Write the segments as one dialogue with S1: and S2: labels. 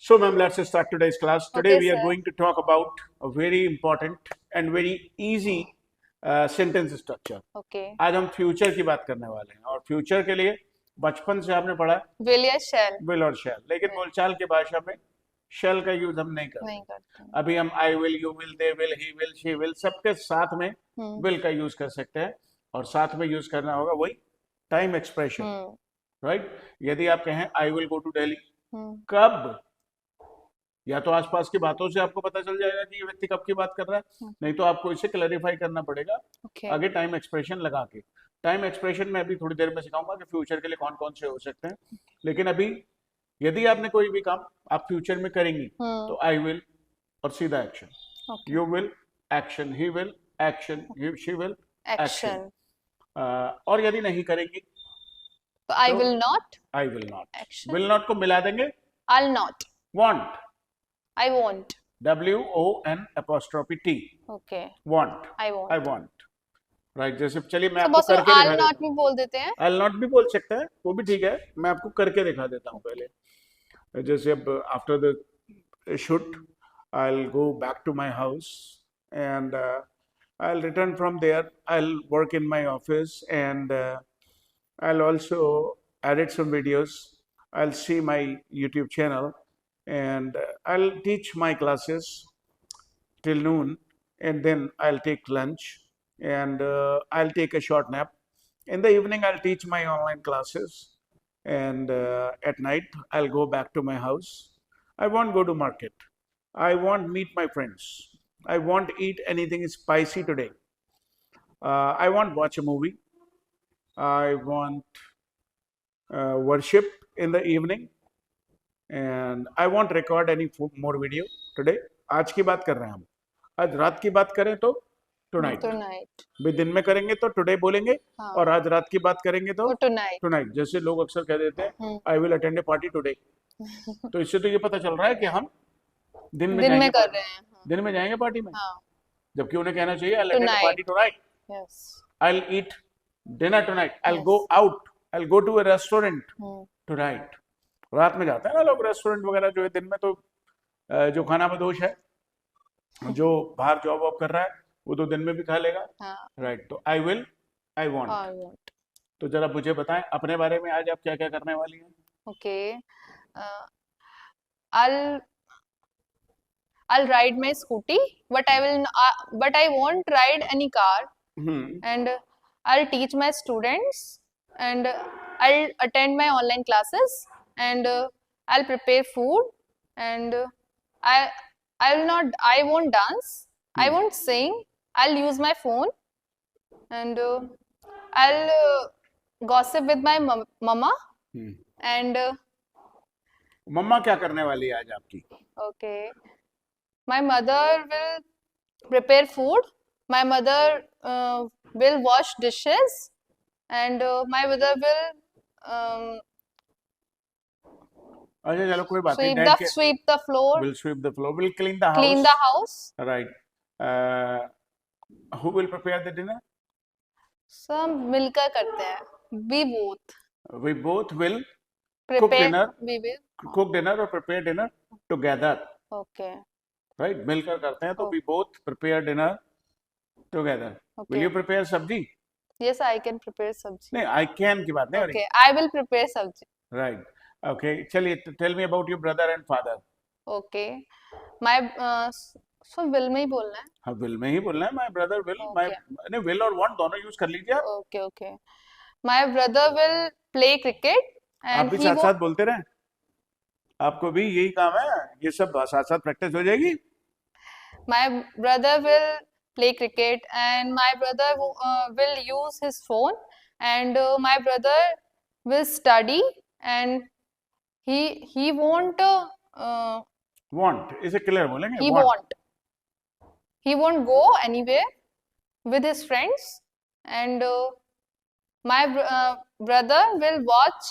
S1: So, ma'am, let's start today's class. Today,
S2: Okay,
S1: we are
S2: sir.
S1: going to talk about a very important and very easy sentence structure.
S2: Okay.
S1: आज हम future की बात करने वाले हैं और future के लिए बचपन से आपने पढ़ा
S2: Will या shall?
S1: विल और शैल, लेकिन बोलचाल की भाषा में शैल का यूज हम नहीं करते।
S2: नहीं करते हैं।
S1: अभी हम I will, you will, they will, he will, she will सबके साथ में विल का यूज कर सकते हैं और साथ में यूज करना होगा वही टाइम एक्सप्रेशन, राइट। यदि आप कहें I will go to Delhi, कब, या तो आसपास की बातों से आपको पता चल जाएगा कि ये व्यक्ति कब की बात कर रहा है, नहीं तो आपको इसे क्लैरिफाई करना पड़ेगा
S2: Okay.
S1: आगे टाइम एक्सप्रेशन लगा के। टाइम एक्सप्रेशन में अभी थोड़ी देर में सिखाऊंगा कि फ्यूचर के लिए कौन कौन से हो सकते हैं, लेकिन अभी यदि आपने कोई भी काम आप फ्यूचर में करेंगी तो आई विल और सीधा action,
S2: Okay.
S1: You will action, he will action, she will action.
S2: Action.
S1: और यदि नहीं करेंगी
S2: तो I
S1: तो
S2: will not.
S1: I will not,
S2: Action.
S1: Will not को मिला देंगे
S2: I'll not.
S1: Want,
S2: I won't.
S1: WON''T,
S2: Okay.
S1: want,
S2: I won't.
S1: I want, right. जैसे चलिए मैं
S2: तो
S1: आपको
S2: बस
S1: करके
S2: I'll
S1: दिखा
S2: not
S1: देता
S2: भी बोल देते हैं.
S1: हूँ। I'll not भी बोल सकता है, वो भी ठीक है, मैं आपको करके दिखा देता हूँ पहले। जैसे अब after the shoot I'll go back to my house and I'll return from there. I'll work in my office and I'll also edit some videos. I'll see my YouTube channel and I'll teach my classes till noon, and then I'll take lunch and I'll take a short nap. In the evening, I'll teach my online classes, and at night, I'll go back to my house. I won't go to market. I won't meet my friends. I won't eat anything spicy today. I won't watch a movie. I won't worship in the evening, and I won't record any more video today. आज की बात कर रहे हैं हम। आज रात की बात करें तो टुनाइट,
S2: Tonight.
S1: भी दिन में करेंगे तो टुडे बोलेंगे,
S2: हाँ.
S1: और आज रात की बात करेंगे तो
S2: तो tonight.
S1: टुनाइट। जैसे लोग अक्सर कह देते हैं I will attend A party today, तो इससे तो ये पता चल रहा है कि हम दिन में
S2: दिन में
S1: जाएंगे
S2: कर
S1: पार्टी,
S2: रहे हैं. हाँ.
S1: दिन में जाएंगे पार्टी में,
S2: हाँ.
S1: जबकि उन्हें कहना चाहिए I attend a
S2: Tonight.
S1: Party tonight,
S2: Yes.
S1: I will eat dinner tonight, I will
S2: Yes.
S1: Go out, I will go to a restaurant tonight. रात में जाते हैं ना लोग रेस्टोरेंट वगैरह, जो है दिन में तो जो खाना बदोश है, जो बाहर जॉब वॉब कर रहा है, वो तो दिन में भी खा लेगा,
S2: हाँ.
S1: राइट। तो I will, I want.
S2: I won't.
S1: तो जरा मुझे बताएं अपने बारे में, आज आप क्या क्या करने वाली हैं?
S2: Okay. I'll ride my scooty, but I won't ride any car. And I'll teach my students, and I'll attend my online classes, and I'll prepare food, and I won't dance, I won't sing, I'll use my phone, and I'll gossip with my mama, and
S1: मम्मा क्या करने वाली है आज आपकी?
S2: okay, my mother will prepare food, my mother will wash dishes, and my mother will
S1: अच्छा चलो कोई बात नहीं, डैड के
S2: sweep the floor,
S1: will sweep the floor, will clean the
S2: clean
S1: house,
S2: the house.
S1: right. Who will prepare the dinner?
S2: सब मिलकर करते हैं. We both
S1: We both will
S2: prepare.
S1: dinner.
S2: We will.
S1: cook dinner or prepare dinner together,
S2: Okay.
S1: right. मिलकर करते हैं तो we both prepare dinner together. Will
S2: Okay.
S1: you prepare सब्जी?
S2: Yes, I can prepare sabji.
S1: नहीं, I can की बात नहीं हो रही,
S2: Okay, I will prepare sabji.
S1: right. Okay, चलिए tell me about your brother and father.
S2: Okay. My so will में ही बोलना है.
S1: हाँ, will में ही बोलना है, my brother will, my
S2: Okay.
S1: नहीं will और want दोनों यूज कर लीजिए आप।
S2: Okay, okay. My brother will play cricket,
S1: आप
S2: and
S1: भी
S2: he
S1: साथ
S2: will.
S1: साथ बोलते रहें, आपको भी यही काम है, ये सब साथ साथ प्रैक्टिस हो जाएगी।
S2: My brother will play cricket, and my brother will use his phone, and my brother will study, and he won't
S1: want इसे क्लियर बोलेंगे,
S2: he
S1: want।
S2: won't go anywhere with his friends, and my brother will watch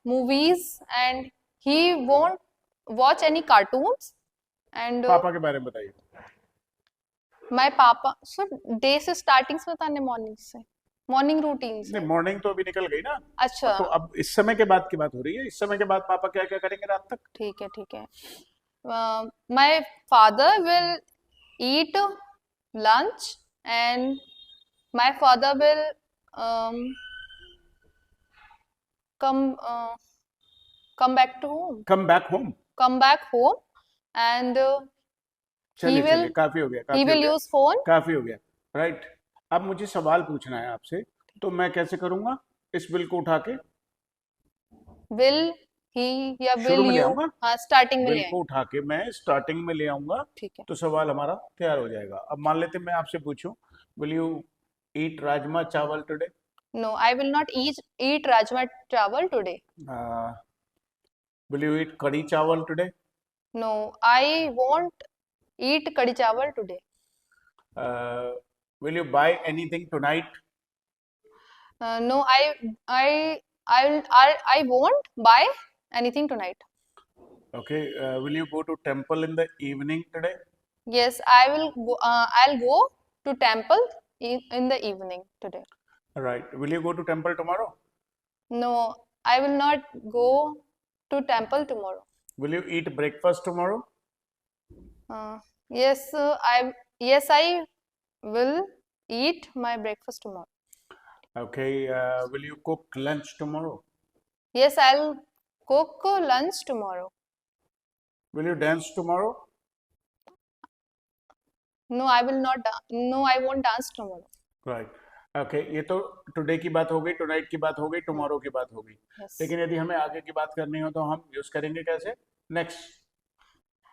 S2: movies, and he won't watch any cartoons, and
S1: पापा के बारे में बताइए।
S2: my papa, so day से starting से बताने, morning से मॉर्निंग रूटीन
S1: नहीं,
S2: से।
S1: मॉर्निंग तो अभी निकल गई ना।
S2: अच्छा
S1: तो अब इस समय के बाद की बात हो रही है। इस समय के बाद पापा क्या क्या करेंगे रात तक?
S2: ठीक है ठीक है। My father will eat lunch and my father will come come back to home,
S1: come back home.
S2: come back home, and he
S1: चलिए
S2: will
S1: चलिए, काफी हो गया,
S2: he
S1: काफी हो
S2: will
S1: गया,
S2: use phone.
S1: काफी हो गया। राइट। अब मुझे सवाल पूछना है आपसे, तो मैं कैसे करूंगा? इस बिल को उठा के
S2: Will he या
S1: शुरू
S2: will
S1: में ले
S2: you?
S1: आऊंगा।
S2: हाँ स्टार्टिंग में ले
S1: बिल
S2: आए।
S1: को उठा के मैं स्टार्टिंग में ले आऊंगा।
S2: ठीक है।
S1: तो सवाल हमारा तैयार हो जाएगा। अब मान लेते हैं मैं आपसे पूछूं, will you eat rajma chawal today?
S2: No, I will not eat rajma chawal today.
S1: Will you eat kadhi chawal today?
S2: No, I won't eat kadi chawal today.
S1: Will you buy anything tonight?
S2: No, I won't buy anything tonight.
S1: Okay. Will you go to temple in the evening today?
S2: Yes, I will go. I'll go to temple in the evening today.
S1: Right. Will you go to temple tomorrow?
S2: No, I will not go to temple tomorrow.
S1: Will you eat breakfast tomorrow?
S2: Yes, I will eat my breakfast tomorrow.
S1: Okay. Will you cook lunch tomorrow?
S2: Yes, I'll cook lunch tomorrow.
S1: Will you dance tomorrow?
S2: No, I will not. No, I won't dance tomorrow.
S1: Right. Okay, ये तो today की बात हो गई, tonight की बात हो गई,
S2: Hmm.
S1: टुमारो की बात हो गई।
S2: Yes.
S1: लेकिन यदि हमें आगे की बात करनी हो तो हम यूज करेंगे कैसे? नेक्स्ट।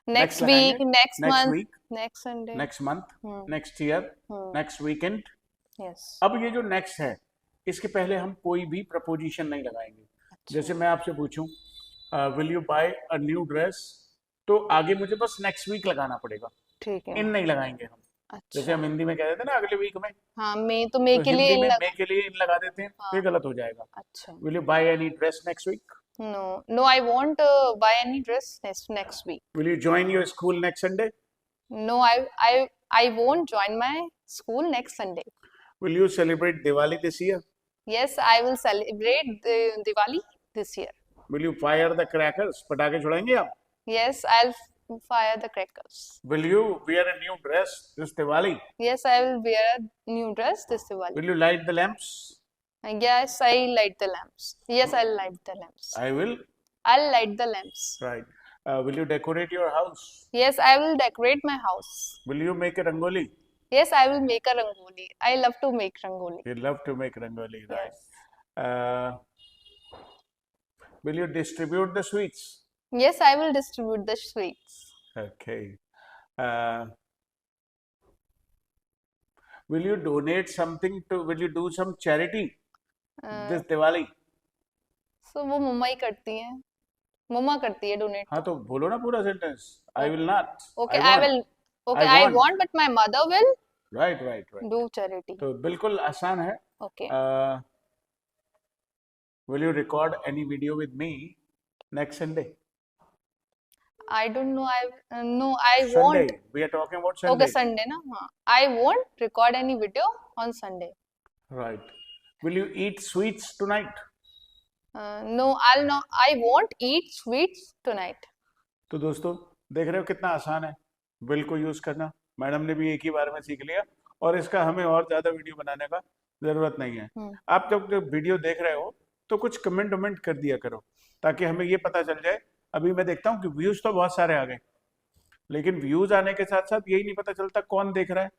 S2: Next
S1: लगाएंगे।
S2: week, next
S1: next
S2: month,
S1: week,
S2: next Sunday.
S1: Next month,
S2: Hmm.
S1: Next year,
S2: Hmm.
S1: Next weekend.
S2: Yes.
S1: अब ये जो नेक्स्ट है, इसके पहले हम कोई भी प्रपोजिशन नहीं लगाएंगे। जैसे मैं आपसे पूछूं, will you buy a new dress, तो आगे मुझे बस नेक्स्ट वीक लगाना पड़ेगा,
S2: ठीक है।
S1: इन नहीं लगाएंगे हम। जैसे
S2: अच्छा।
S1: हम हिंदी में कह देते हैं ना अगले वीक में,
S2: हाँ, मे तो मे
S1: तो
S2: के लिए
S1: हिंदी
S2: इन
S1: में
S2: लगा।
S1: मे के लिए इन लगा देते हैं, तो ये
S2: हाँ।
S1: गलत हो जाएगा।
S2: अच्छा।
S1: Will you buy any dress next week?
S2: No, no, I won't buy any dress next week.
S1: Will you join your school next Sunday?
S2: No, I won't join my school next Sunday.
S1: Will you celebrate Diwali this year?
S2: Yes, I will celebrate the Diwali this year.
S1: Will you fire the crackers? पटाखे छुड़ाएंगे आप?
S2: Yes, I'll fire the crackers.
S1: Will you wear a new dress this Diwali?
S2: Yes, I will wear a new dress this Diwali.
S1: Will you light the lamps?
S2: Yes, I light the lamps. Yes, I'll light the lamps.
S1: I will.
S2: I'll light the lamps.
S1: Right. Will you decorate your house?
S2: Yes, I will decorate my house.
S1: Will you make a rangoli?
S2: Yes, I will make a rangoli. I love to make rangoli.
S1: You love to make rangoli, right?
S2: Yes.
S1: Will you distribute the sweets?
S2: Yes, I will distribute the sweets.
S1: Okay. Will you donate something to? Will you do some charity this Diwali?
S2: So वो मम्मा ही करती हैं। मम्मा करती है donate।
S1: हाँ तो बोलो ना पूरा sentence. I will not.
S2: Okay,
S1: I
S2: I
S1: want.
S2: will. Okay,
S1: I
S2: I
S1: want.
S2: want, but my mother will
S1: Right, right, right.
S2: do charity.
S1: तो बिल्कुल आसान है।
S2: Okay.
S1: Will you record any video with me next Sunday?
S2: I don't know. No, I
S1: Sunday.
S2: won't.
S1: We are talking about Sunday.
S2: Okay, Sunday ना हाँ. I won't record any video on Sunday.
S1: Right. Will you eat sweets tonight?
S2: No, I'll not. I won't eat sweets tonight.
S1: तो दोस्तों देख रहे हो कितना आसान है विल को यूज करना। मैडम ने भी एक ही बार में सीख लिया, और इसका हमें और ज्यादा वीडियो बनाने का जरूरत नहीं है। आप जब वीडियो देख रहे हो तो कुछ कमेंट वमेंट कर दिया करो, ताकि हमें ये पता चल जाए। अभी मैं देखता हूँ कि व्यूज तो बहुत सारे आ गए, लेकिन व्यूज आने के साथ साथ यही नहीं पता चलता कौन देख रहा है,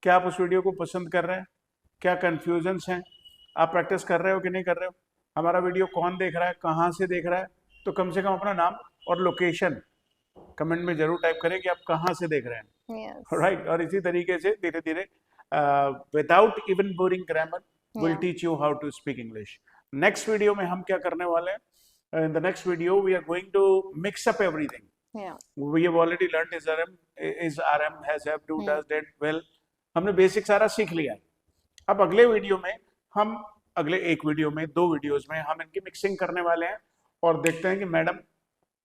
S1: क्या आप उस वीडियो को पसंद कर रहे हैं, क्या कन्फ्यूजन्स हैं, आप प्रैक्टिस कर रहे हो कि नहीं कर रहे हो, हमारा वीडियो कौन देख रहा है, कहाँ से देख रहा है। तो कम से कम अपना नाम और लोकेशन कमेंट में जरूर टाइप करें कि आप कहाँ से देख रहे हैं।
S2: Yes.
S1: राइट। और इसी तरीके से धीरे धीरे without even boring grammar will teach you how to speak English. Next video में हम क्या करने वाले हैं? In the next video we are going to mix up everything.
S2: Yeah.
S1: We have already learned is RM, has, have, do, does, did, will। हमने basic सारा सीख लिया है। अब अगले वीडियो में हम अगले एक वीडियो में, दो वीडियोस में हम इनकी मिक्सिंग करने वाले हैं, और देखते हैं कि मैडम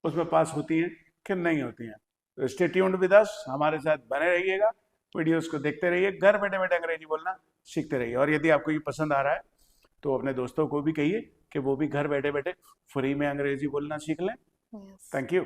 S1: उसमें पास होती हैं कि नहीं होती हैं। तो स्टे ट्यून्ड विद अस, हमारे साथ बने रहिएगा, वीडियोस को देखते रहिए। घर बैठे बैठे अंग्रेजी बोलना सीखते रहिए। और यदि आपको ये पसंद आ रहा है तो अपने दोस्तों को भी कहिए कि वो भी घर बैठे बैठे फ्री में अंग्रेजी बोलना सीख लें।
S2: Yes.
S1: Thank you.